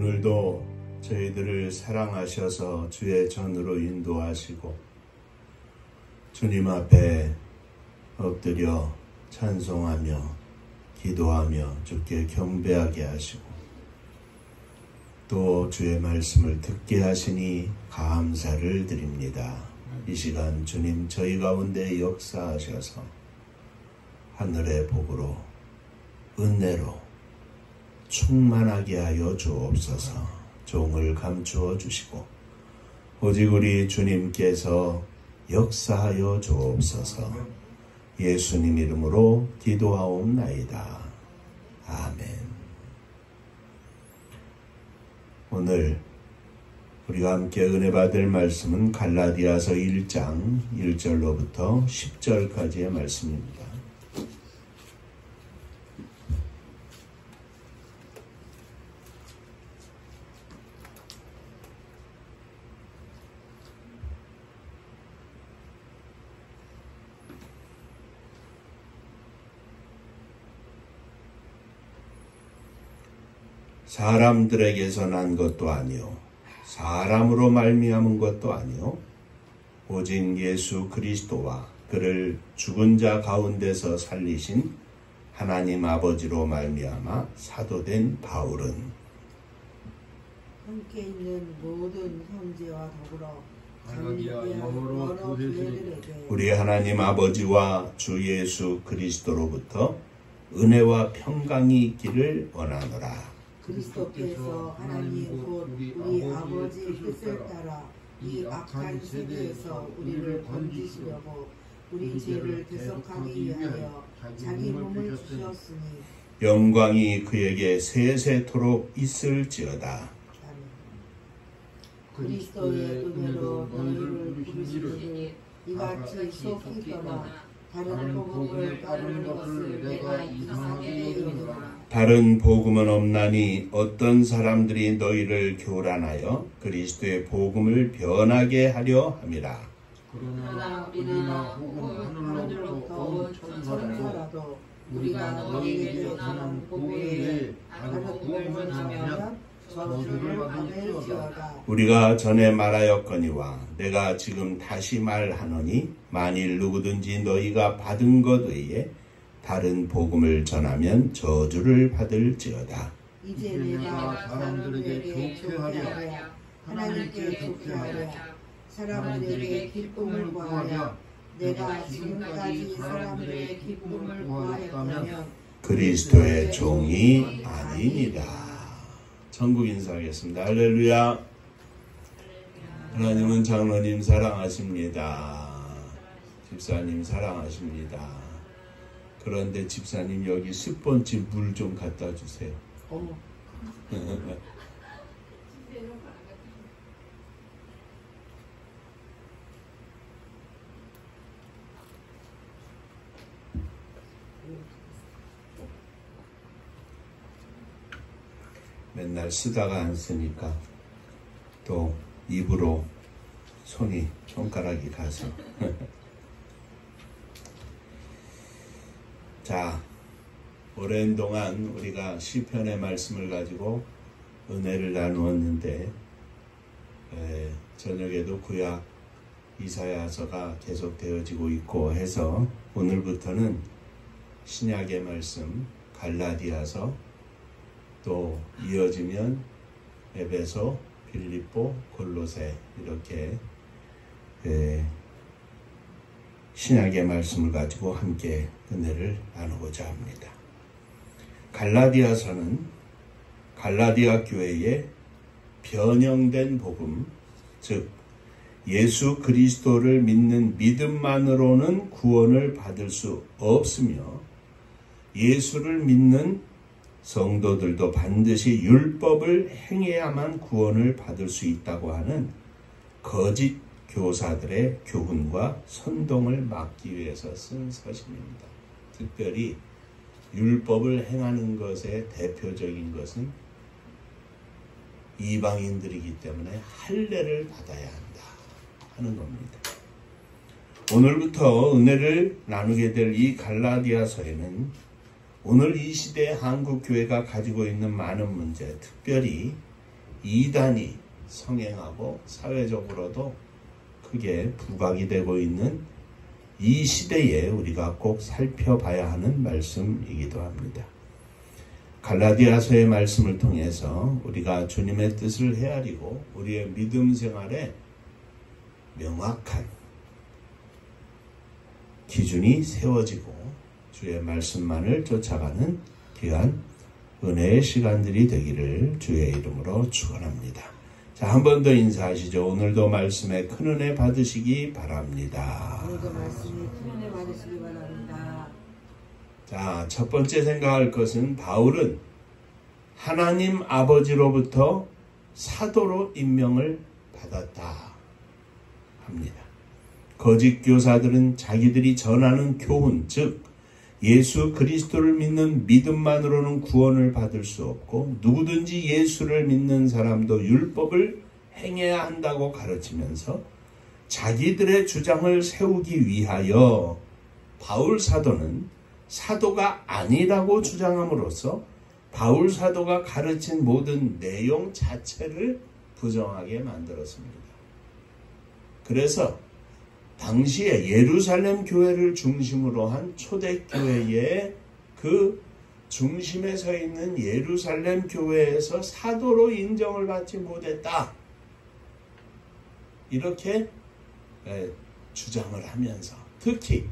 오늘도 저희들을 사랑하셔서 주의 전으로 인도하시고 주님 앞에 엎드려 찬송하며 기도하며 주께 경배하게 하시고 또 주의 말씀을 듣게 하시니 감사를 드립니다. 이 시간 주님 저희 가운데 역사하셔서 하늘의 복으로 은혜로 충만하게 하여 주옵소서. 종을 감추어 주시고 오직 우리 주님께서 역사하여 주옵소서. 예수님 이름으로 기도하옵나이다. 아멘. 오늘 우리가 함께 은혜 받을 말씀은 갈라디아서 1장 1절로부터 10절까지의 말씀입니다. 사람들에게서 난 것도 아니요 사람으로 말미암은 것도 아니요 오직 예수 그리스도와 그를 죽은 자 가운데서 살리신 하나님 아버지로 말미암아 사도된 바울은 함께 있는 모든 형제와 더불어 우리 하나님 아버지와 주 예수 그리스도로부터 은혜와 평강이 있기를 원하노라. 그리스도께서 하나님 곧 우리 아버지 뜻을 따라 이 악한 세대에서 우리를 건지시려고 우리 죄를 대속하기 위하여 자기 몸을 주셨으니 영광이 그에게 세세토록 있을지어다. 그리스도의 은혜로 너희를 부르시니 이같이 속히 떠나 다른 복음을 따르는 것을 내가 이상하게 여기노라. 다른 복음은 없나니 어떤 사람들이 너희를 교란하여 그리스도의 복음을 변하게 하려 함이라. 그러나 우리나 혹은 하늘로부터 온 천사라도 우리가 너희에게 전한 복음 외에 다른 복음을 전하면 저주를 받을지어다. 우리가 전에 말하였거니와 내가 지금 다시 말하노니 만일 누구든지 너희가 받은 것 외에 다른 복음을 전하면 저주를 받을지어다. 이제 내가 사람들에게 좋게 하랴 하나님께 좋게 하랴 사람들에게 기쁨을 구하랴 내가 지금까지 사람들의 기쁨을 구하였다면 그리스도의 종이 아니니라. 천국 인사하겠습니다. 할렐루야. 하나님은 장로님 사랑하십니다. 집사님 사랑하십니다. 그런데 집사님 여기 10번째 물 좀 갖다 주세요. 맨날 쓰다가 안 쓰니까 또 입으로 손가락이 가서 자, 오랜 동안 우리가 시편의 말씀을 가지고 은혜를 나누었는데 저녁에도 구약 이사야서가 계속 되어지고 있고 해서 오늘부터는 신약의 말씀 갈라디아서 또 이어지면 에베소, 빌립보, 골로새 이렇게 신약의 말씀을 가지고 함께 은혜를 나누고자 합니다. 갈라디아서는 갈라디아 교회의 변형된 복음, 즉 예수 그리스도를 믿는 믿음만으로는 구원을 받을 수 없으며 예수를 믿는 성도들도 반드시 율법을 행해야만 구원을 받을 수 있다고 하는 거짓 교사들의 교훈과 선동을 막기 위해서 쓴 서신입니다. 특별히 율법을 행하는 것의 대표적인 것은 이방인들이기 때문에 할례를 받아야 한다 하는 겁니다. 오늘부터 은혜를 나누게 될 이 갈라디아서에는 오늘 이 시대의 한국 교회가 가지고 있는 많은 문제, 특별히 이단이 성행하고 사회적으로도 크게 부각이 되고 있는 이 시대에 우리가 꼭 살펴봐야 하는 말씀이기도 합니다. 갈라디아서의 말씀을 통해서 우리가 주님의 뜻을 헤아리고 우리의 믿음 생활에 명확한 기준이 세워지고 주의 말씀만을 쫓아가는 귀한 은혜의 시간들이 되기를 주의 이름으로 축원합니다. 자, 한 번 더 인사하시죠. 오늘도 말씀에 큰 은혜 받으시기 바랍니다. 오늘도 말씀에 큰 은혜 받으시기 바랍니다. 자, 첫 번째 생각할 것은 바울은 하나님 아버지로부터 사도로 임명을 받았다 합니다. 거짓 교사들은 자기들이 전하는 교훈, 즉 예수 그리스도를 믿는 믿음만으로는 구원을 받을 수 없고 누구든지 예수를 믿는 사람도 율법을 행해야 한다고 가르치면서 자기들의 주장을 세우기 위하여 바울 사도는 사도가 아니라고 주장함으로써 바울 사도가 가르친 모든 내용 자체를 부정하게 만들었습니다. 그래서 당시에 예루살렘 교회를 중심으로 한 초대교회의 그 중심에 서 있는 예루살렘 교회에서 사도로 인정을 받지 못했다. 이렇게 주장을 하면서 특히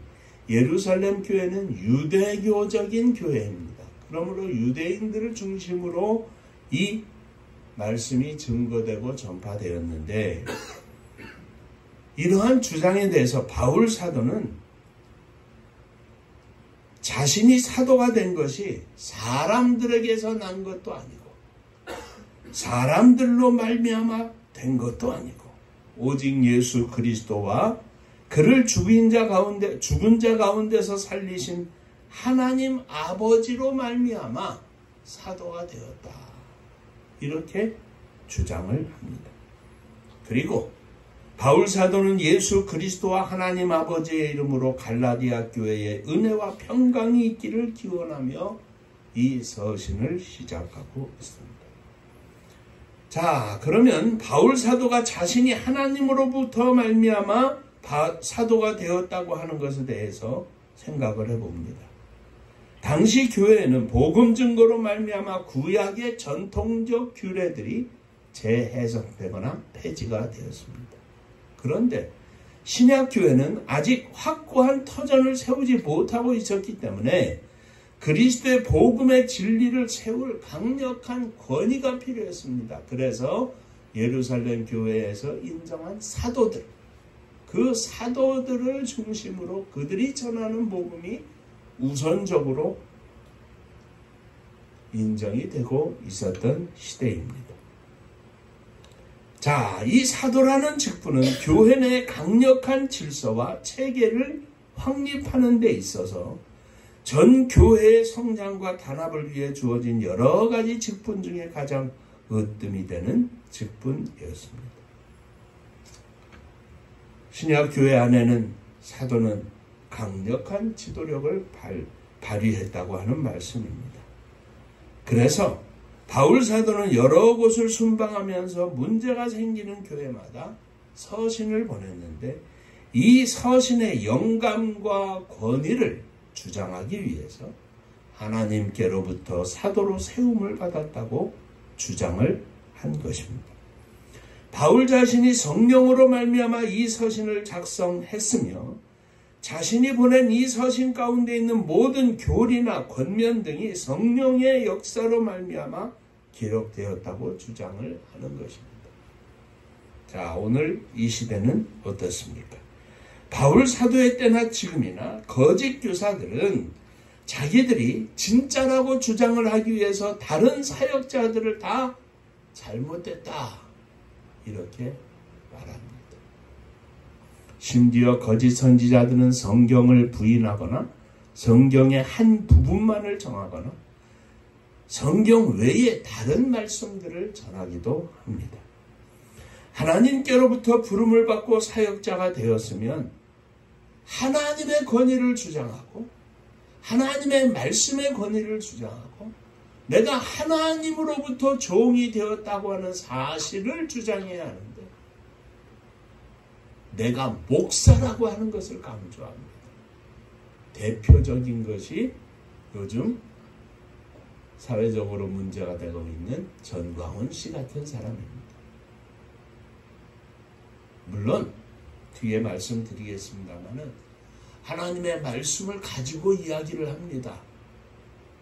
예루살렘 교회는 유대교적인 교회입니다. 그러므로 유대인들을 중심으로 이 말씀이 증거되고 전파되었는데 이러한 주장에 대해서 바울 사도는 자신이 사도가 된 것이 사람들에게서 난 것도 아니고 사람들로 말미암아 된 것도 아니고 오직 예수 그리스도와 그를 죽은 자 가운데서 살리신 하나님 아버지로 말미암아 사도가 되었다. 이렇게 주장을 합니다. 그리고 바울 사도는 예수 그리스도와 하나님 아버지의 이름으로 갈라디아 교회에 은혜와 평강이 있기를 기원하며 이 서신을 시작하고 있습니다. 자, 그러면 바울 사도가 자신이 하나님으로부터 말미암아 사도가 되었다고 하는 것에 대해서 생각을 해봅니다. 당시 교회에는 복음 증거로 말미암아 구약의 전통적 규례들이 재해석되거나 폐지가 되었습니다. 그런데 신약교회는 아직 확고한 터전을 세우지 못하고 있었기 때문에 그리스도의 복음의 진리를 세울 강력한 권위가 필요했습니다. 그래서 예루살렘 교회에서 인정한 사도들, 그 사도들을 중심으로 그들이 전하는 복음이 우선적으로 인정이 되고 있었던 시대입니다. 자, 이 사도라는 직분은 교회 내 강력한 질서와 체계를 확립하는 데 있어서 전 교회의 성장과 단합을 위해 주어진 여러 가지 직분 중에 가장 으뜸이 되는 직분이었습니다. 신약교회 안에는 사도는 강력한 지도력을 발휘했다고 하는 말씀입니다. 그래서 바울 사도는 여러 곳을 순방하면서 문제가 생기는 교회마다 서신을 보냈는데 이 서신의 영감과 권위를 주장하기 위해서 하나님께로부터 사도로 세움을 받았다고 주장을 한 것입니다. 바울 자신이 성령으로 말미암아 이 서신을 작성했으며 자신이 보낸 이 서신 가운데 있는 모든 교리나 권면 등이 성령의 역사로 말미암아 기록되었다고 주장을 하는 것입니다. 자, 오늘 이 시대는 어떻습니까? 바울 사도의 때나 지금이나 거짓 교사들은 자기들이 진짜라고 주장을 하기 위해서 다른 사역자들을 다 잘못됐다 이렇게 말합니다. 심지어 거짓 선지자들은 성경을 부인하거나 성경의 한 부분만을 정하거나 성경 외에 다른 말씀들을 전하기도 합니다. 하나님께로부터 부름을 받고 사역자가 되었으면 하나님의 권위를 주장하고 하나님의 말씀의 권위를 주장하고 내가 하나님으로부터 종이 되었다고 하는 사실을 주장해야 하는데 내가 목사라고 하는 것을 강조합니다. 대표적인 것이 요즘 사회적으로 문제가 되고 있는 전광훈 씨 같은 사람입니다. 물론 뒤에 말씀드리겠습니다마는 하나님의 말씀을 가지고 이야기를 합니다.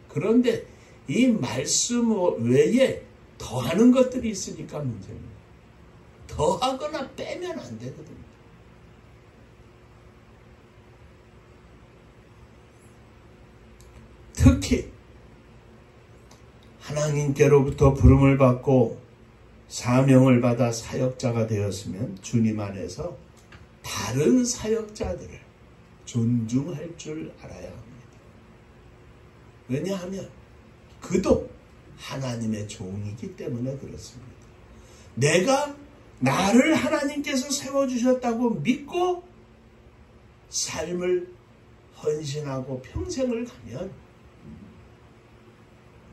그런데 이 말씀 외에 더하는 것들이 있으니까 문제입니다. 더하거나 빼면 안 되거든요. 특히 하나님께로부터 부름을 받고 사명을 받아 사역자가 되었으면 주님 안에서 다른 사역자들을 존중할 줄 알아야 합니다. 왜냐하면 그도 하나님의 종이기 때문에 그렇습니다. 내가 나를 하나님께서 세워주셨다고 믿고 삶을 헌신하고 평생을 가면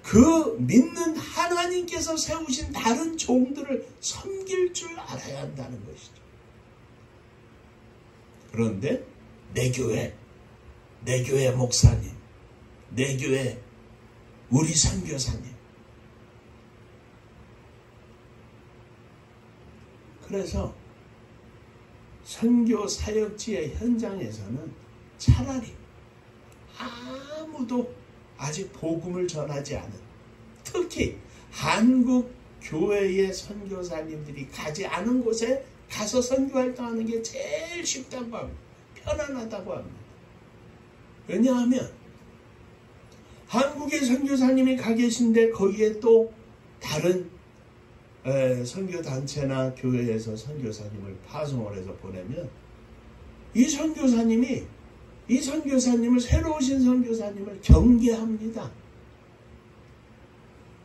그 믿는 하나님께서 세우신 다른 종들을 섬길 줄 알아야 한다는 것이죠. 그런데 내 교회 목사님, 내 교회 우리 선교사님, 그래서 선교 사역지의 현장에서는 차라리 아무도 아직 복음을 전하지 않은, 특히 한국 교회의 선교사님들이 가지 않은 곳에 가서 선교활동하는 게 제일 쉽다고 합니다. 편안하다고 합니다. 왜냐하면 한국의 선교사님이 가 계신데 거기에 또 다른 선교단체나 교회에서 선교사님을 파송을 해서 보내면 이 선교사님을 새로 오신 선교사님을 경계합니다.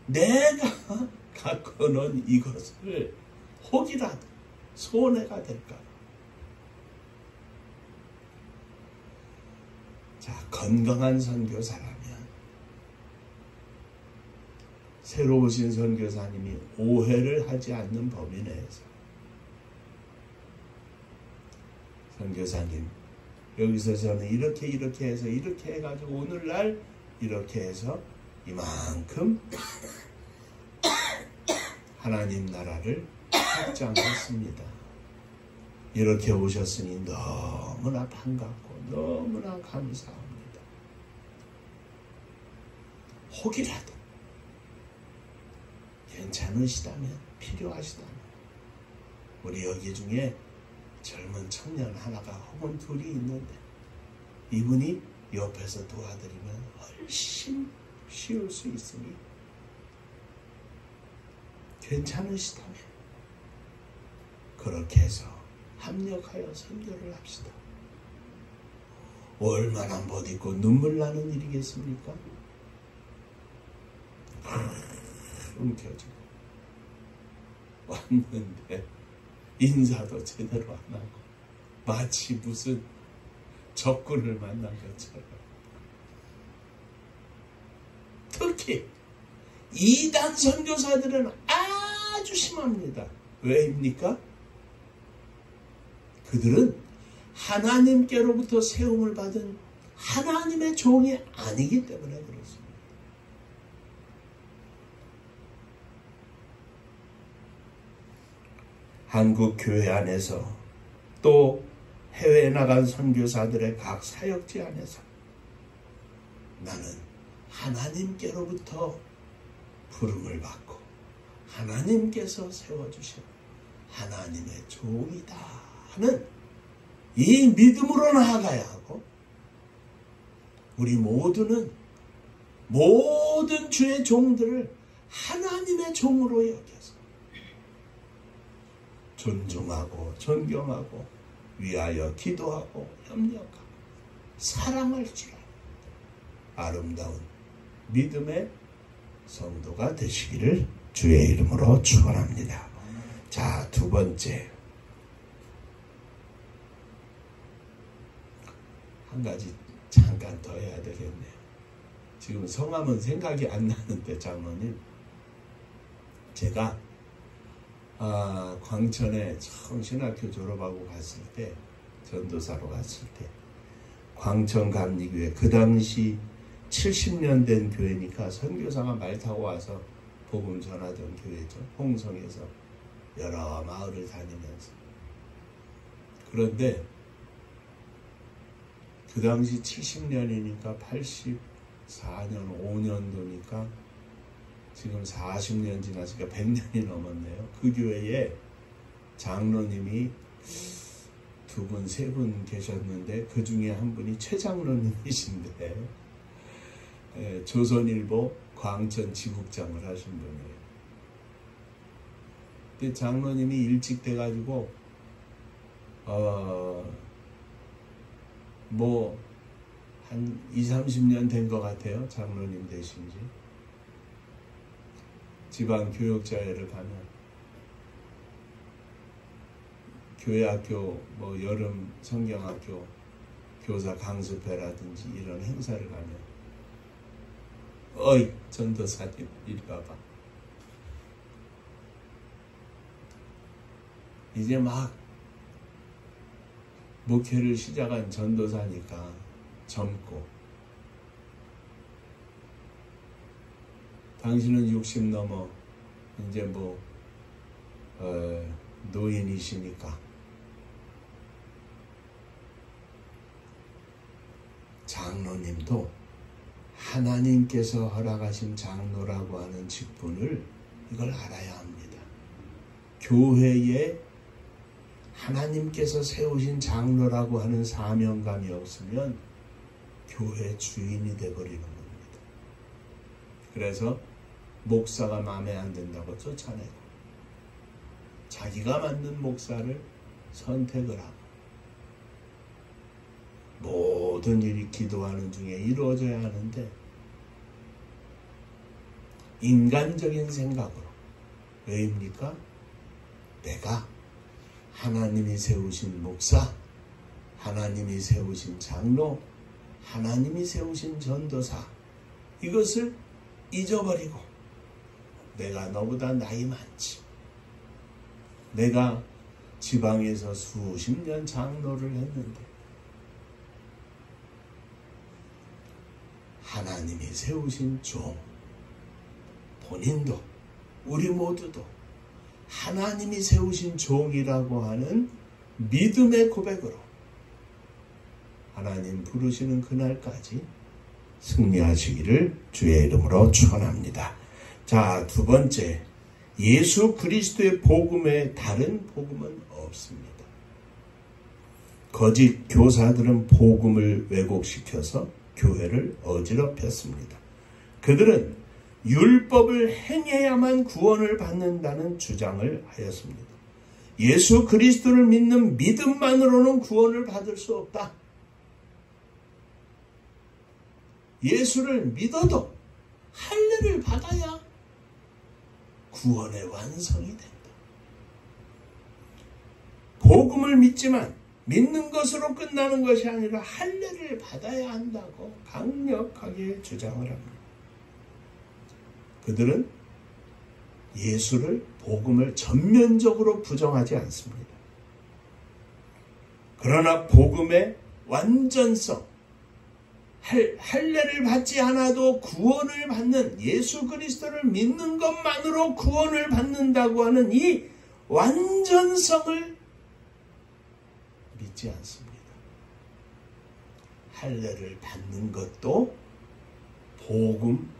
내가 갖고 놓은 이것을 혹이라도 손해가 될까. 자, 건강한 선교사라면 새로 오신 선교사님이 오해를 하지 않는 범위 내에서 선교사님, 여기서 저는 이렇게 해서 이렇게 해가지고 오늘날 이렇게 해서 이만큼 하나님 나라를 확장했습니다. 이렇게 오셨으니 너무나 반갑고 너무나 감사합니다. 혹이라도 괜찮으시다면, 필요하시다면 우리 여기 중에 젊은 청년 하나가 혹은 둘이 있는데 이분이 옆에서 도와드리면 훨씬 쉬울 수 있으니 괜찮으시다면 그렇게 해서 합력하여 선교를 합시다. 얼마나 못 있고 눈물 나는 일이겠습니까? 움켜쥐고 왔는데 인사도 제대로 안 하고 마치 무슨 적군을 만난 것처럼. 특히 이단 선교사들은 아주 심합니다. 왜입니까? 그들은 하나님께로부터 세움을 받은 하나님의 종이 아니기 때문에 그렇습니다. 한국 교회 안에서 또 해외에 나간 선교사들의 각 사역지 안에서 나는 하나님께로부터 부름을 받고 하나님께서 세워주신 하나님의 종이다 하는 이 믿음으로 나아가야 하고, 우리 모두는 모든 주의 종들을 하나님의 종으로 여겨서 존중하고 존경하고 위하여 기도하고 협력하고 사랑할 줄 아는 아름다운 믿음의 성도가 되시기를 주의 이름으로 축원합니다. 자, 두 번째, 한 가지 잠깐 더 해야 되겠네요. 지금 성함은 생각이 안 나는데 장로님, 제가 광천에 처음 신학교 졸업하고 갔을 때, 전도사로 갔을 때 광천 감리교회, 그 당시 70년 된 교회니까 선교사가 말 타고 와서 복음 전하던 교회죠. 홍성에서 여러 마을을 다니면서. 그런데 그 당시 70년이니까 84년 5년도니까 지금 40년 지났으니까 100년이 넘었네요. 그 교회에 장로님이 두 분, 세 분 계셨는데 그 중에 한 분이 최 장로님이신데 조선일보 광천 지국장을 하신 분이에요. 근데 장로님이 일찍 돼가지고 뭐 한 20-30년 된 것 같아요. 장로님 되신 지. 지방 교육자회를 가면 교회학교 뭐 여름 성경학교 교사 강습회라든지 이런 행사를 가면 어이 전도사님 이리 와봐. 이제 막 목회를 시작한 전도사니까 젊고, 당신은 60 넘어 이제 뭐 노인이시니까 장로님도 하나님께서 허락하신 장로라고 하는 직분을 이걸 알아야 합니다. 교회에 하나님께서 세우신 장로라고 하는 사명감이 없으면 교회 주인이 되어버리는 겁니다. 그래서 목사가 마음에 안 든다고 쫓아내고 자기가 맞는 목사를 선택을 하고 모든 일이 기도하는 중에 이루어져야 하는데 인간적인 생각으로, 왜입니까? 내가 하나님이 세우신 목사, 하나님이 세우신 장로, 하나님이 세우신 전도사, 이것을 잊어버리고 내가 너보다 나이 많지, 내가 지방에서 수십 년 장로를 했는데 하나님이 세우신 종, 본인도 우리 모두도 하나님이 세우신 종이라고 하는 믿음의 고백으로 하나님 부르시는 그날까지 승리하시기를 주의 이름으로 축원합니다. 자, 두 번째, 예수 그리스도의 복음에 다른 복음은 없습니다. 거짓 교사들은 복음을 왜곡시켜서 교회를 어지럽혔습니다. 그들은 율법을 행해야만 구원을 받는다는 주장을 하였습니다. 예수 그리스도를 믿는 믿음만으로는 구원을 받을 수 없다. 예수를 믿어도 할례를 받아야 구원의 완성이 된다. 복음을 믿지만 믿는 것으로 끝나는 것이 아니라 할례를 받아야 한다고 강력하게 주장을 합니다. 그들은 예수를, 복음을 전면적으로 부정하지 않습니다. 그러나 복음의 완전성, 할례를 받지 않아도 구원을 받는, 예수 그리스도를 믿는 것만으로 구원을 받는다고 하는 이 완전성을 믿지 않습니다. 할례를 받는 것도 복음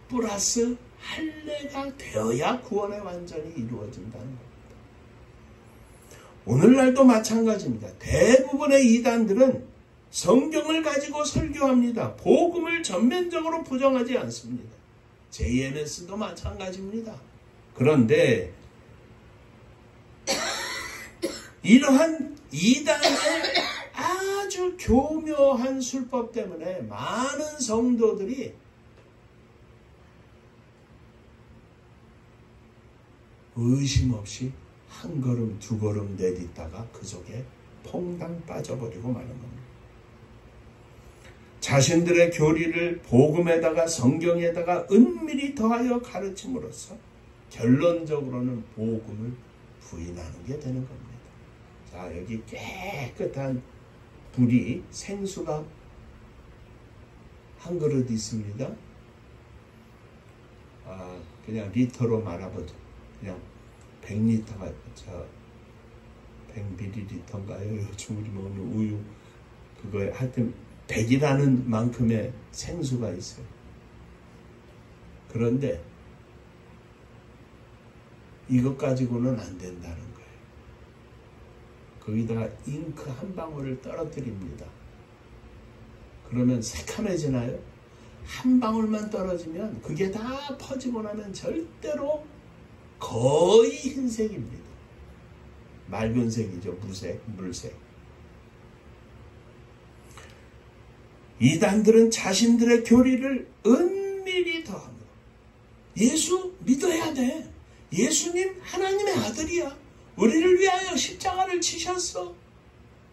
플러스 할례가 되어야 구원의 완전이 이루어진다는 겁니다. 오늘날도 마찬가지입니다. 대부분의 이단들은 성경을 가지고 설교합니다. 복음을 전면적으로 부정하지 않습니다. JMS도 마찬가지입니다. 그런데 이러한 이단의 아주 교묘한 술법 때문에 많은 성도들이 의심 없이 한 걸음 두 걸음 내딛다가 그 속에 퐁당 빠져버리고 마는 겁니다. 자신들의 교리를 복음에다가 성경에다가 은밀히 더하여 가르침으로써 결론적으로는 복음을 부인하는 게 되는 겁니다. 자, 여기 깨끗한 불이 생수가 한 그릇 있습니다. 그냥 리터로 말아보죠. 그냥 100리터가 100ml인가요? 요즘 우리 먹는 우유 그거에 하여튼 100이라는 만큼의 생수가 있어요. 그런데 이것 가지고는 안 된다는 거예요. 거기다가 잉크 한 방울을 떨어뜨립니다. 그러면 새카매지나요? 한 방울만 떨어지면 그게 다 퍼지고 나면 절대로 거의 흰색입니다. 맑은 색이죠. 물색. 이단들은 자신들의 교리를 은밀히 더합니다. 예수 믿어야 돼. 예수님 하나님의 아들이야. 우리를 위하여 십자가를 지셨어.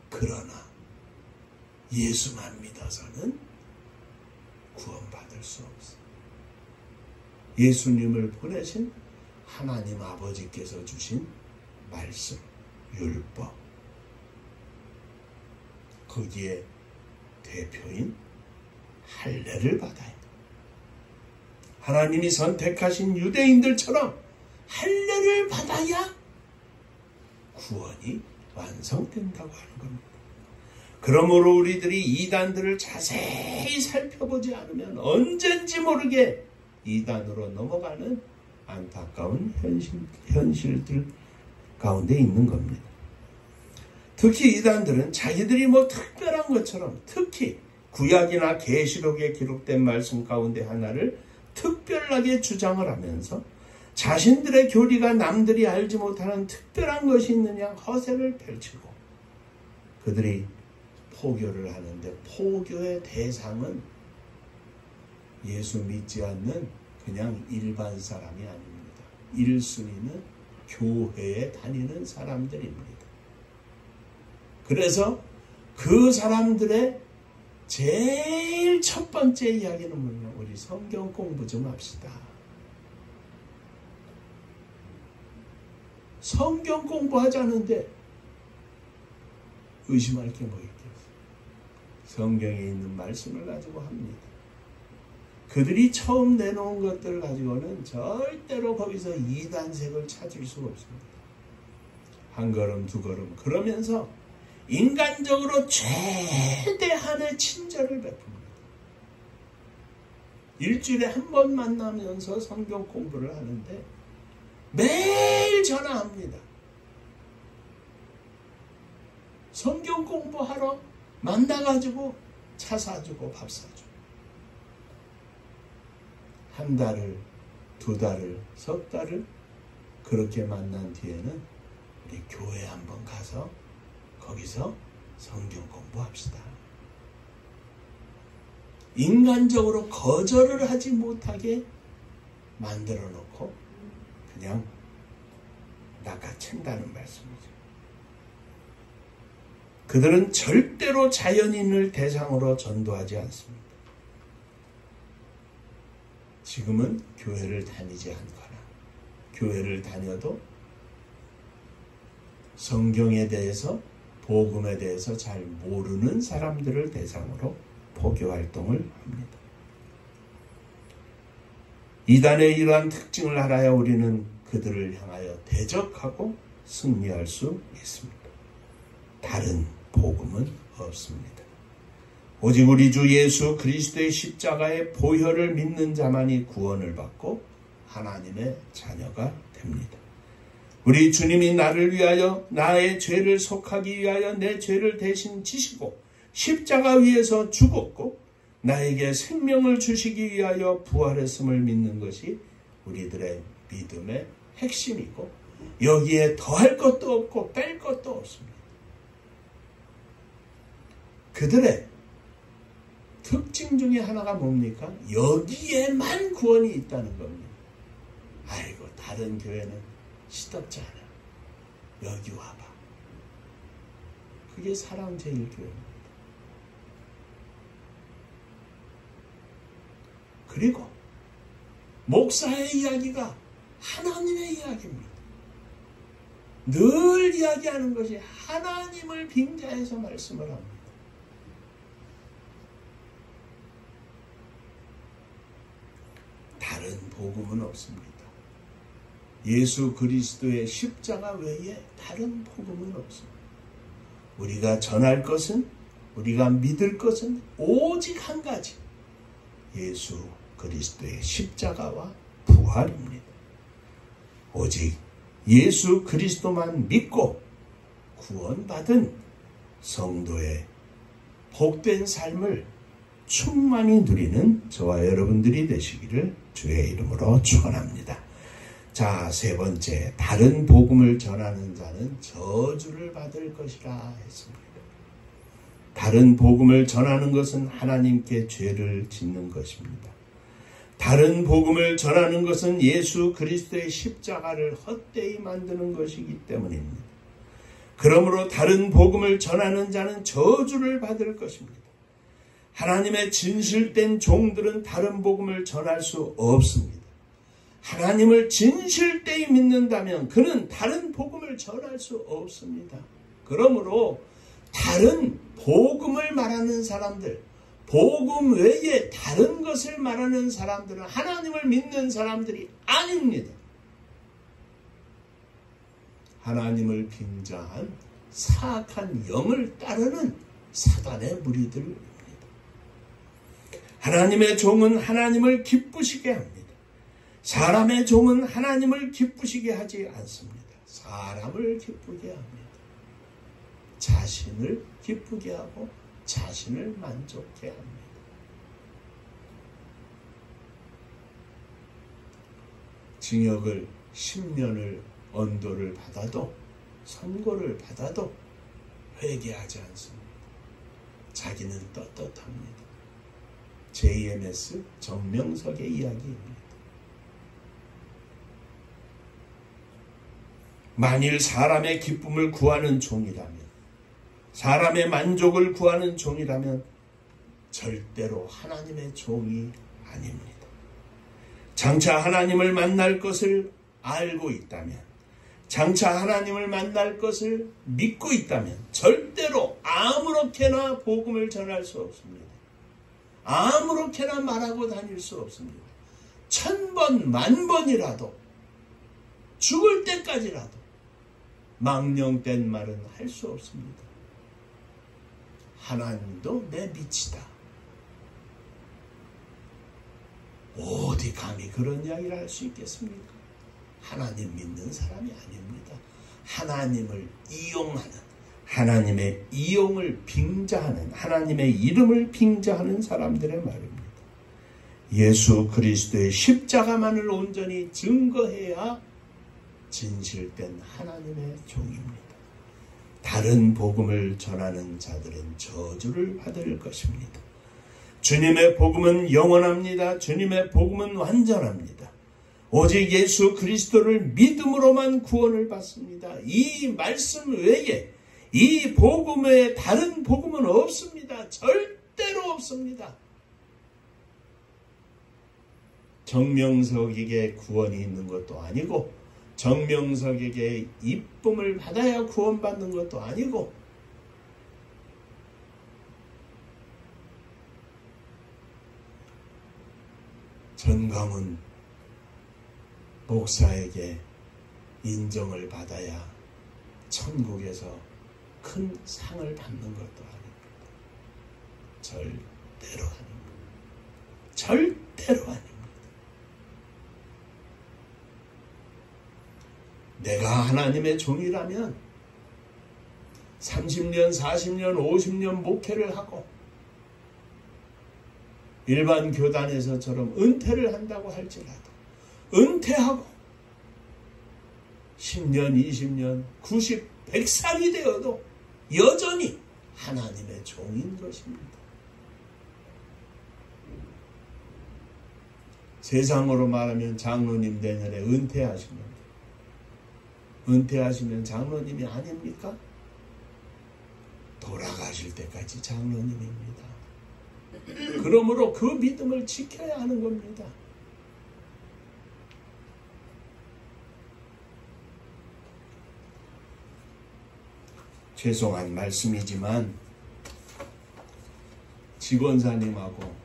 그러나 예수만 믿어서는 구원받을 수 없어. 예수님을 보내신 하나님 아버지께서 주신 말씀, 율법, 거기에 대표인 할례를 받아야 돼. 하나님이 선택하신 유대인들처럼 할례를 받아야 구원이 완성된다고 하는 겁니다. 그러므로 우리들이 이단들을 자세히 살펴보지 않으면 언젠지 모르게 이단으로 넘어가는 안타까운 현실들 가운데 있는 겁니다. 특히 이단들은 자기들이 뭐 특별한 것처럼 특히 구약이나 계시록에 기록된 말씀 가운데 하나를 특별하게 주장을 하면서 자신들의 교리가 남들이 알지 못하는 특별한 것이 있느냐 허세를 펼치고 그들이 포교를 하는데 포교의 대상은 예수 믿지 않는 그냥 일반 사람이 아닙니다. 1순위는 교회에 다니는 사람들입니다. 그래서 그 사람들의 제일 첫 번째 이야기는 뭐냐? 우리 성경 공부 좀 합시다. 성경 공부하자는데 의심할 게 뭐 있겠어요? 성경에 있는 말씀을 가지고 합니다. 그들이 처음 내놓은 것들을 가지고는 절대로 거기서 이단색을 찾을 수가 없습니다. 한 걸음 두 걸음 그러면서 인간적으로 최대한의 친절을 베풉니다. 일주일에 한 번 만나면서 성경 공부를 하는데 매일 전화합니다. 성경 공부하러 만나가지고 차 사주고 밥 사주고 한 달을 두 달을 석 달을 그렇게 만난 뒤에는 우리 교회 한번 가서 거기서 성경 공부합시다. 인간적으로 거절을 하지 못하게 만들어 놓고 그냥 낚아챈다는 말씀이죠. 그들은 절대로 자연인을 대상으로 전도하지 않습니다. 지금은 교회를 다니지 않거나 교회를 다녀도 성경에 대해서 복음에 대해서 잘 모르는 사람들을 대상으로 포교 활동을 합니다. 이단의 이러한 특징을 알아야 우리는 그들을 향하여 대적하고 승리할 수 있습니다. 다른 복음은 없습니다. 오직 우리 주 예수 그리스도의 십자가의 보혈을 믿는 자만이 구원을 받고 하나님의 자녀가 됩니다. 우리 주님이 나를 위하여 나의 죄를 속하기 위하여 내 죄를 대신 지시고 십자가 위에서 죽었고 나에게 생명을 주시기 위하여 부활했음을 믿는 것이 우리들의 믿음의 핵심이고 여기에 더할 것도 없고 뺄 것도 없습니다. 그들의 특징 중에 하나가 뭡니까? 여기에만 구원이 있다는 겁니다. 아이고 다른 교회는 시덥지 않아. 여기 와봐. 그게 사랑제일교회입니다. 그리고 목사의 이야기가 하나님의 이야기입니다. 늘 이야기하는 것이 하나님을 빙자해서 말씀을 합니다. 다른 복음은 없습니다. 예수 그리스도의 십자가 외에 다른 복음은 없습니다. 우리가 전할 것은, 우리가 믿을 것은 오직 한 가지, 예수 그리스도의 십자가와 부활입니다. 오직 예수 그리스도만 믿고 구원받은 성도의 복된 삶을 충만히 누리는 저와 여러분들이 되시기를 주의 이름으로 축원합니다. 자, 세 번째, 다른 복음을 전하는 자는 저주를 받을 것이라 했습니다. 다른 복음을 전하는 것은 하나님께 죄를 짓는 것입니다. 다른 복음을 전하는 것은 예수 그리스도의 십자가를 헛되이 만드는 것이기 때문입니다. 그러므로 다른 복음을 전하는 자는 저주를 받을 것입니다. 하나님의 진실된 종들은 다른 복음을 전할 수 없습니다. 하나님을 진실되이 믿는다면 그는 다른 복음을 전할 수 없습니다. 그러므로 다른 복음을 말하는 사람들, 복음 외에 다른 것을 말하는 사람들은 하나님을 믿는 사람들이 아닙니다. 하나님을 빙자한 사악한 영을 따르는 사단의 무리들입니다. 하나님의 종은 하나님을 기쁘시게 합니다. 사람의 종은 하나님을 기쁘시게 하지 않습니다. 사람을 기쁘게 합니다. 자신을 기쁘게 하고 자신을 만족해 합니다. 징역을 10년을 언도를 받아도, 선고를 받아도 회개하지 않습니다. 자기는 떳떳합니다. JMS 정명석의 이야기입니다. 만일 사람의 기쁨을 구하는 종이라면, 사람의 만족을 구하는 종이라면 절대로 하나님의 종이 아닙니다. 장차 하나님을 만날 것을 알고 있다면, 장차 하나님을 만날 것을 믿고 있다면 절대로 아무렇게나 복음을 전할 수 없습니다. 아무렇게나 말하고 다닐 수 없습니다. 1000번, 10,000번이라도, 죽을 때까지라도 망령된 말은 할 수 없습니다. 하나님도 내 밑이다. 어디 감히 그런 이야기를 할 수 있겠습니까? 하나님 믿는 사람이 아닙니다. 하나님을 이용하는, 하나님의 이용을 빙자하는, 하나님의 이름을 빙자하는 사람들의 말입니다. 예수 그리스도의 십자가만을 온전히 증거해야 진실된 하나님의 종입니다. 다른 복음을 전하는 자들은 저주를 받을 것입니다. 주님의 복음은 영원합니다. 주님의 복음은 완전합니다. 오직 예수 그리스도를 믿음으로만 구원을 받습니다. 이 말씀 외에, 이 복음 외에 다른 복음은 없습니다. 절대로 없습니다. 정명석에게 구원이 있는 것도 아니고, 정명석에게 이쁨을 받아야 구원받는 것도 아니고, 전광훈 목사에게 인정을 받아야 천국에서 큰 상을 받는 것도 아닙니다. 절대로 아닙니다. 절대로 아닙니다. 내가 하나님의 종이라면 30년, 40년, 50년 목회를 하고 일반 교단에서처럼 은퇴를 한다고 할지라도 은퇴하고 10년, 20년, 90, 100살이 되어도 여전히 하나님의 종인 것입니다. 세상으로 말하면 장로님 내년에 은퇴하시면 장로님이 아닙니까? 돌아가실 때까지 장로님입니다. 그러므로 그 믿음을 지켜야 하는 겁니다. 죄송한 말씀이지만 직원사님하고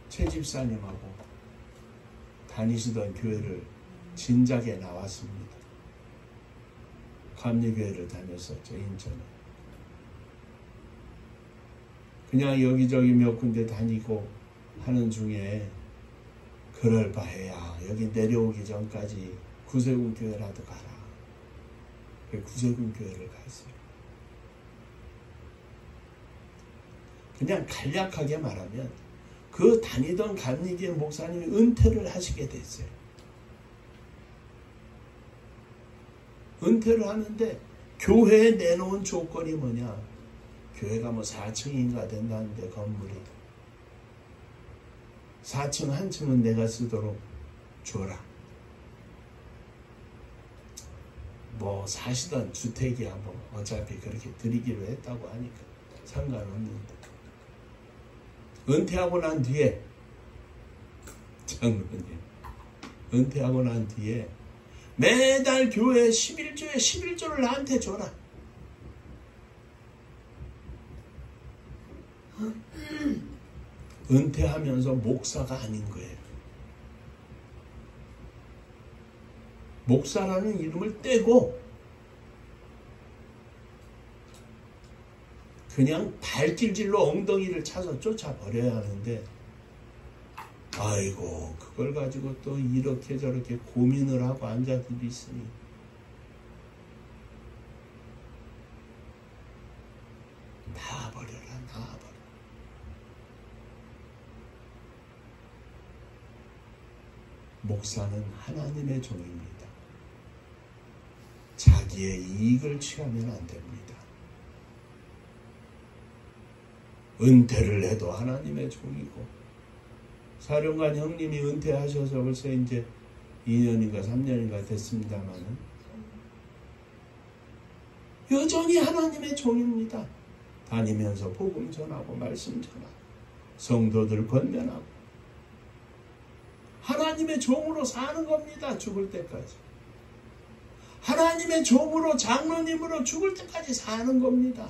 최집사님하고 다니시던 교회를 진작에 나왔습니다. 감리교회를 다녔었죠, 인천에. 그냥 여기저기 몇 군데 다니고 하는 중에 그럴 바에야 여기 내려오기 전까지 구세군 교회라도 가라. 그 구세군 교회를 갔어요. 그냥 간략하게 말하면 그 다니던 감리교회 목사님이 은퇴를 하시게 됐어요. 은퇴를 하는데 교회에 내놓은 조건이 뭐냐? 교회가 뭐 4층인가 된다는데 건물이 4층 한 층은 내가 쓰도록 줘라. 뭐 사시던 주택이야 뭐 어차피 그렇게 드리기로 했다고 하니까 상관없는데 은퇴하고 난 뒤에 장로님 은퇴하고 난 뒤에 매달 교회 11조를 나한테 줘라. 은퇴하면서 목사가 아닌 거예요. 목사라는 이름을 떼고 그냥 발길질로 엉덩이를 차서 쫓아버려야 하는데 아이고 그걸 가지고 또 이렇게 저렇게 고민을 하고 앉아들이 있으니 나와버려라 나와버려. 목사는 하나님의 종입니다. 자기의 이익을 취하면 안 됩니다. 은퇴를 해도 하나님의 종이고 사령관 형님이 은퇴하셔서 벌써 이제 2년인가 3년인가 됐습니다만은 여전히 하나님의 종입니다. 다니면서 복음 전하고 말씀 전하고 성도들 권면하고 하나님의 종으로 사는 겁니다. 죽을 때까지. 하나님의 종으로 장로님으로 죽을 때까지 사는 겁니다.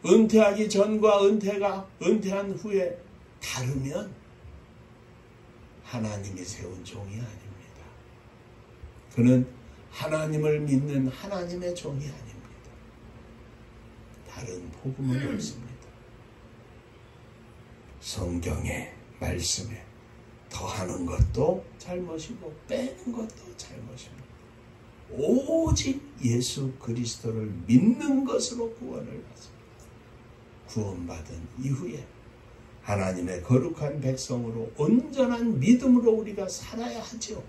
은퇴하기 전과 은퇴한 후에 다르면 하나님이 세운 종이 아닙니다. 그는 하나님을 믿는 하나님의 종이 아닙니다. 다른 복음은 없습니다. 성경의 말씀에 더하는 것도 잘못이고 빼는 것도 잘못입니다. 오직 예수 그리스도를 믿는 것으로 구원을 받습니다. 구원받은 이후에 하나님의 거룩한 백성으로 온전한 믿음으로 우리가 살아야 하죠.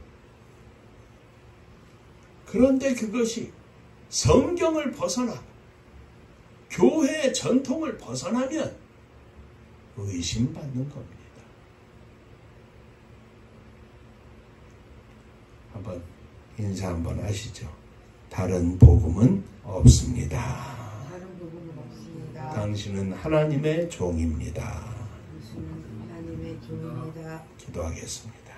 그런데 그것이 성경을 벗어나 교회의 전통을 벗어나면 의심받는 겁니다. 한번 인사 한번 하시죠. 다른 복음은 없습니다. 당신은 하나님의 종입니다. 당신은 하나님의 종입니다. 기도하겠습니다.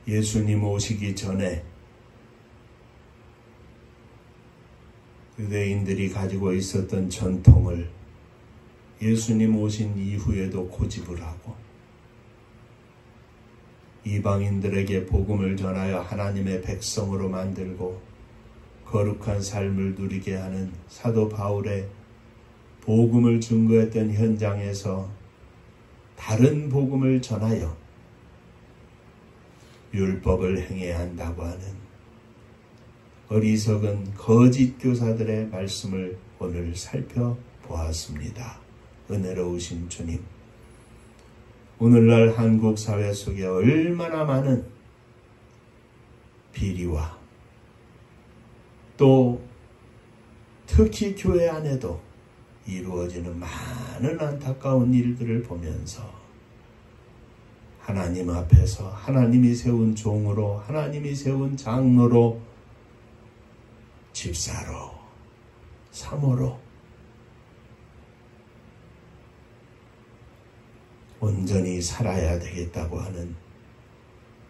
예수님 오시기 전에 유대인들이 가지고 있었던 전통을 예수님 오신 이후에도 고집을 하고 이방인들에게 복음을 전하여 하나님의 백성으로 만들고 거룩한 삶을 누리게 하는 사도 바울의 복음을 증거했던 현장에서 다른 복음을 전하여 율법을 행해야 한다고 하는 어리석은 거짓 교사들의 말씀을 오늘 살펴보았습니다. 은혜로우신 주님, 오늘날 한국 사회 속에 얼마나 많은 비리와 또 특히 교회 안에도 이루어지는 많은 안타까운 일들을 보면서 하나님 앞에서 하나님이 세운 종으로, 하나님이 세운 장로로, 집사로, 사모로 온전히 살아야 되겠다고 하는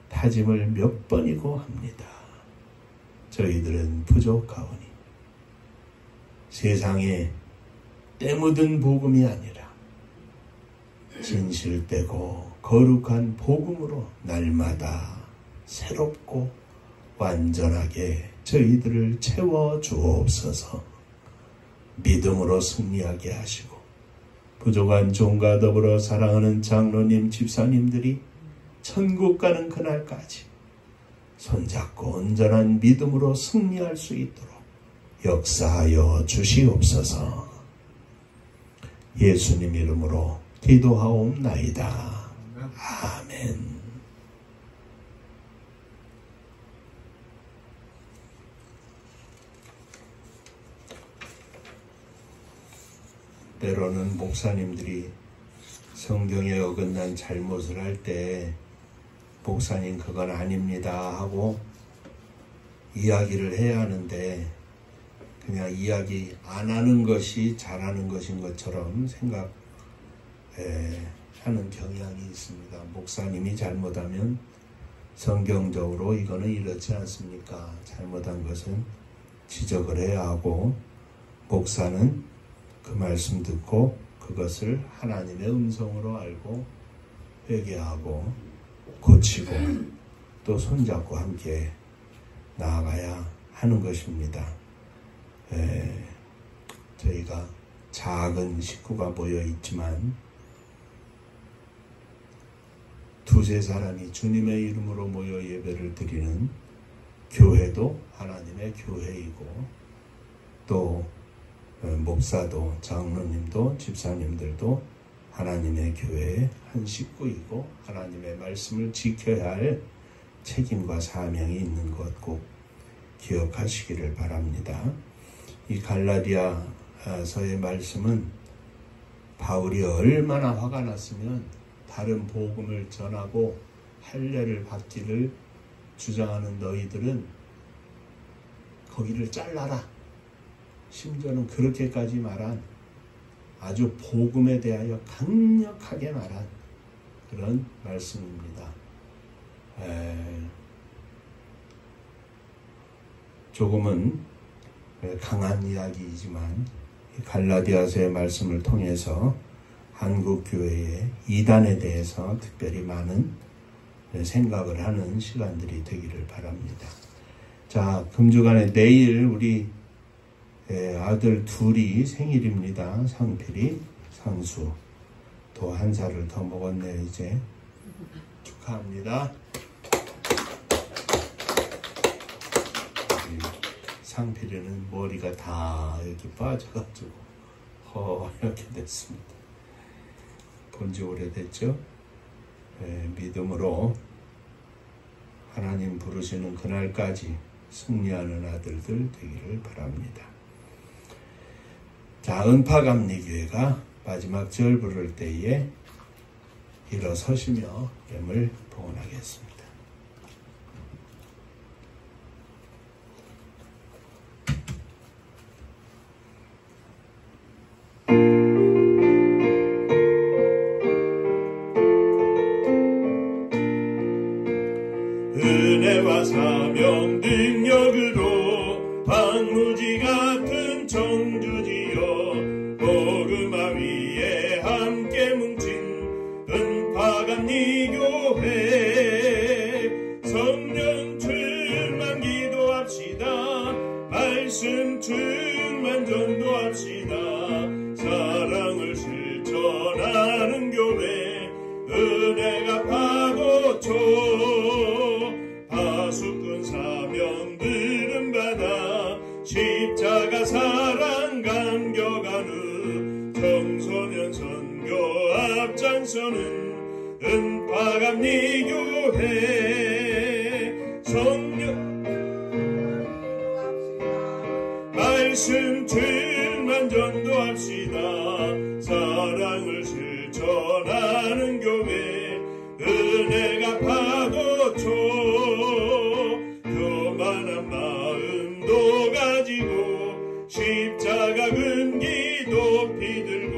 다짐을 몇 번이고 합니다. 저희들은 부족하오니 세상에 때 묻은 복음이 아니라 진실되고 거룩한 복음으로 날마다 새롭고 완전하게 저희들을 채워 주옵소서. 믿음으로 승리하게 하시고 부족한 종과 더불어 사랑하는 장로님, 집사님들이 천국 가는 그날까지 손잡고 온전한 믿음으로 승리할 수 있도록 역사하여 주시옵소서. 예수님 이름으로 기도하옵나이다. 아멘. 때로는 목사님들이 성경에 어긋난 잘못을 할 때 목사님 그건 아닙니다 하고 이야기를 해야 하는데 그냥 이야기 안 하는 것이 잘하는 것인 것처럼 생각하는 경향이 있습니다. 목사님이 잘못하면 성경적으로 이거는 이렇지 않습니까? 잘못한 것은 지적을 해야 하고 목사는 그 말씀 듣고 그것을 하나님의 음성으로 알고 회개하고 고치고 또 손잡고 함께 나아가야 하는 것입니다. 저희가 작은 식구가 모여 있지만 두세 사람이 주님의 이름으로 모여 예배를 드리는 교회도 하나님의 교회이고 또 목사도 장로님도 집사님들도 하나님의 교회의 한 식구이고 하나님의 말씀을 지켜야 할 책임과 사명이 있는 것 꼭 기억하시기를 바랍니다. 이 갈라디아서의 말씀은 바울이 얼마나 화가 났으면 다른 복음을 전하고 할례를 받기를 주장하는 너희들은 거기를 잘라라. 심지어는 그렇게까지 말한 아주 복음에 대하여 강력하게 말한 그런 말씀입니다. 조금은 강한 이야기이지만 갈라디아서의 말씀을 통해서 한국교회의 이단에 대해서 특별히 많은 생각을 하는 시간들이 되기를 바랍니다. 자, 금주간에 내일 우리 아들 둘이 생일입니다. 상필이, 상수. 또 한 살을 더 먹었네요. 이제 축하합니다. 상필이는 머리가 다 이렇게 빠져가지고 허옇게 됐습니다. 본지 오래됐죠? 믿음으로 하나님 부르시는 그날까지 승리하는 아들들 되기를 바랍니다. 자, 은파감리교회가 마지막 절 부를 때에 일어서시며 예물 봉헌하겠습니다. 은혜와 사명 능력으로 방무지 같은 청주지여 복음화 위에 함께 뭉친 은파감리교회 성령 충만 기도합시다. 말씀 충만 전도합시다. 사랑을 실천하는 교회 은혜가 파고쳐 파수꾼 사명들은 받아 십자가 사랑 감격하는 청소년 선교 앞장서는 은파감리교회 성령 말씀 충만 전도합시다. 사랑을 실천하는 교회 은혜가 파도쳐 교만한 마음도 가지고 십자가 근기 높이 들고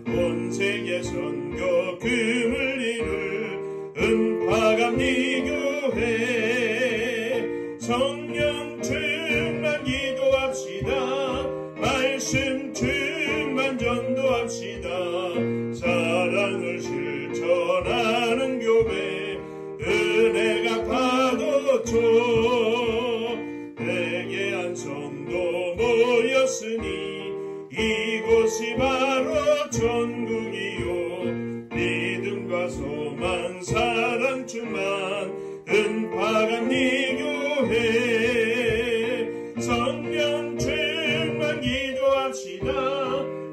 온 세계 선교 금을 이룰 은파감리교회 성령 충만 기도합시다. 말씀 충만 전도합시다. 사랑을 실천하는 교회 은혜가 파도쳐 회개한 성도 모였으니 이곳이 바로 천국이요 믿음과 소망 사랑 충만 은파감리교회 성령 충만 기도합시다.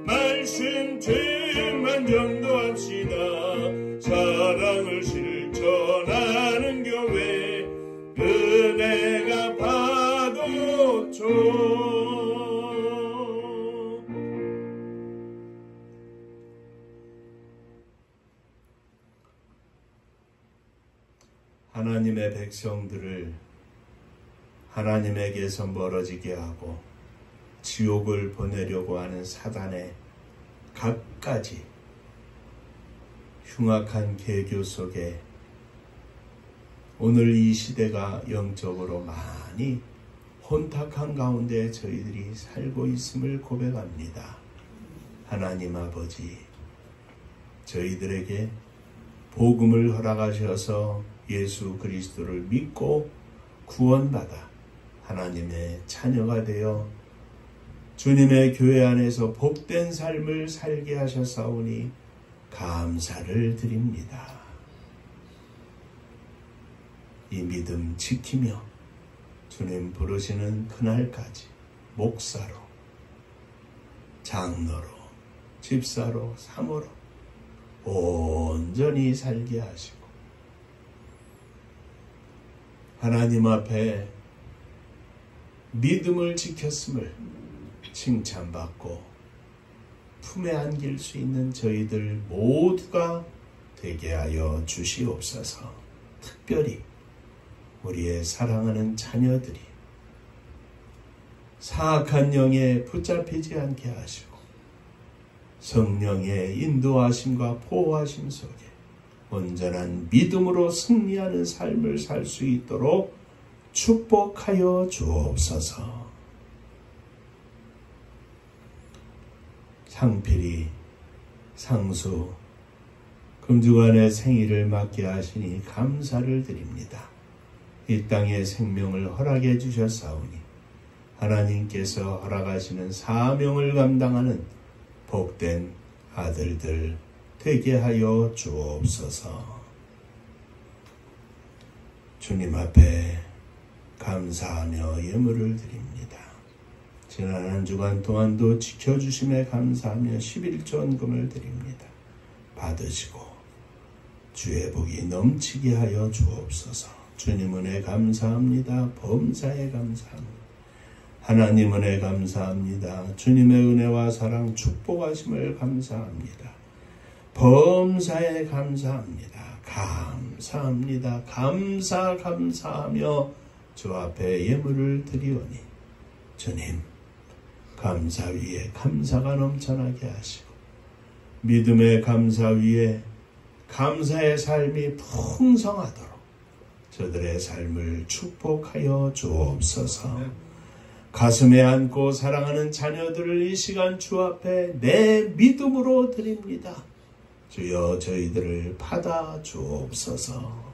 말씀 충만 전도합시다. 사랑을 실천하는 교회 은혜가 파도쳐 하나님의 백성들을 하나님에게서 멀어지게 하고 지옥을 보내려고 하는 사단의 갖가지 흉악한 계교 속에 오늘 이 시대가 영적으로 많이 혼탁한 가운데 저희들이 살고 있음을 고백합니다. 하나님 아버지, 저희들에게 복음을 허락하셔서 예수 그리스도를 믿고 구원받아 하나님의 자녀가 되어 주님의 교회 안에서 복된 삶을 살게 하셨사오니 감사를 드립니다. 이 믿음 지키며 주님 부르시는 그날까지 목사로, 장로로, 집사로, 사모로 온전히 살게 하시고 하나님 앞에 믿음을 지켰음을 칭찬받고 품에 안길 수 있는 저희들 모두가 되게 하여 주시옵소서. 특별히 우리의 사랑하는 자녀들이 사악한 영에 붙잡히지 않게 하시고 성령의 인도하심과 보호하심 속에 온전한 믿음으로 승리하는 삶을 살 수 있도록 축복하여 주옵소서. 상필이, 상수, 금주간의 생일을 맞게 하시니 감사를 드립니다. 이 땅의 생명을 허락해 주셨사오니 하나님께서 허락하시는 사명을 감당하는 복된 아들들 되게 하여 주옵소서. 주님 앞에 감사하며 예물을 드립니다. 지난 한 주간 동안도 지켜주심에 감사하며 11전금을 드립니다. 받으시고 주의 복이 넘치게 하여 주옵소서. 주님 은혜 감사합니다. 범사에 감사합니다. 하나님 은혜 감사합니다. 주님의 은혜와 사랑 축복하심을 감사합니다. 범사에 감사합니다. 감사합니다. 감사하며 주 앞에 예물을 드리오니 주님 감사 위에 감사가 넘쳐나게 하시고 믿음의 감사 위에 감사의 삶이 풍성하도록 저들의 삶을 축복하여 주옵소서. 가슴에 안고 사랑하는 자녀들을 이 시간 주 앞에 내 믿음으로 드립니다. 주여 저희들을 받아 주옵소서.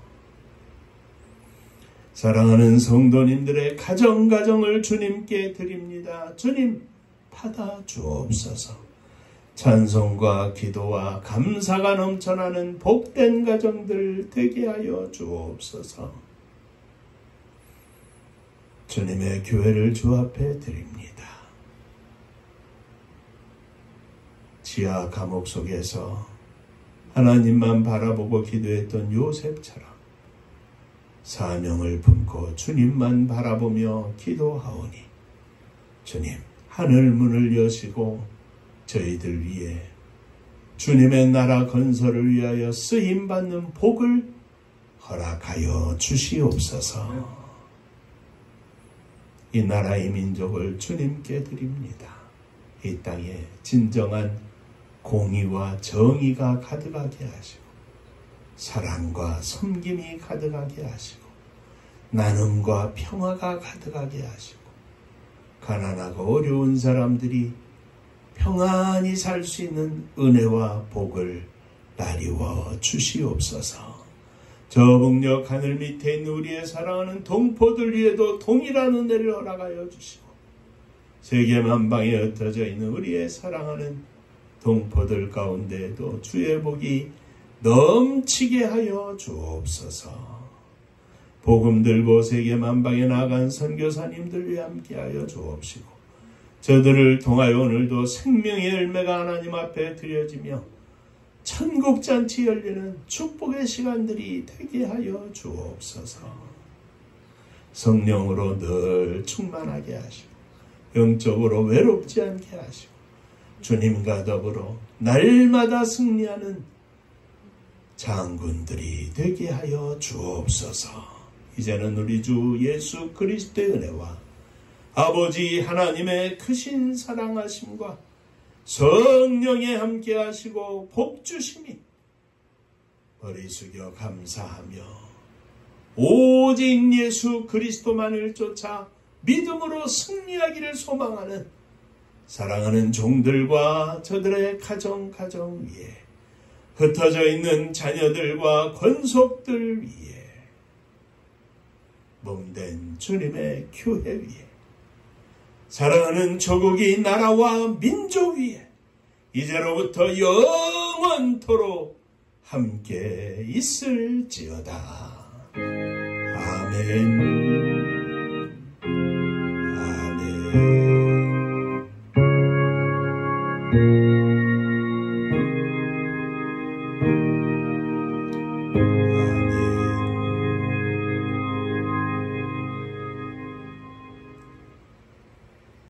사랑하는 성도님들의 가정을 주님께 드립니다. 주님 받아 주옵소서. 찬송과 기도와 감사가 넘쳐나는 복된 가정들 되게 하여 주옵소서. 주님의 교회를 주 앞에 드립니다. 지하 감옥 속에서 하나님만 바라보고 기도했던 요셉처럼 사명을 품고 주님만 바라보며 기도하오니 주님 하늘 문을 여시고 저희들 위해 주님의 나라 건설을 위하여 쓰임받는 복을 허락하여 주시옵소서. 이 나라의 민족을 주님께 드립니다. 이 땅에 진정한 공의와 정의가 가득하게 하시고 사랑과 섬김이 가득하게 하시고 나눔과 평화가 가득하게 하시고 가난하고 어려운 사람들이 평안히 살 수 있는 은혜와 복을 나리워 주시옵소서. 저 북녘 하늘 밑에 있는 우리의 사랑하는 동포들 위에도 동일한 은혜를 허락하여 주시고 세계 만방에 흩어져 있는 우리의 사랑하는 동포들 가운데에도 주의 복이 넘치게 하여 주옵소서. 복음 들고 세계 만방에 나간 선교사님들 위해 함께하여 주옵시고 저들을 통하여 오늘도 생명의 열매가 하나님 앞에 드려지며 천국잔치 열리는 축복의 시간들이 되게 하여 주옵소서. 성령으로 늘 충만하게 하시고 영적으로 외롭지 않게 하시고 주님과 더불어 날마다 승리하는 장군들이 되게 하여 주옵소서. 이제는 우리 주 예수 그리스도의 은혜와 아버지 하나님의 크신 사랑하심과 성령에 함께 하시고 복 주심이 머리 숙여 감사하며 오직 예수 그리스도만을 쫓아 믿음으로 승리하기를 소망하는 사랑하는 종들과 저들의 가정 위에 흩어져 있는 자녀들과 권속들 위에 몸된 주님의 교회 위에 사랑하는 조국이 나라와 민족 위에 이제로부터 영원토록 함께 있을지어다. 아멘. 아멘.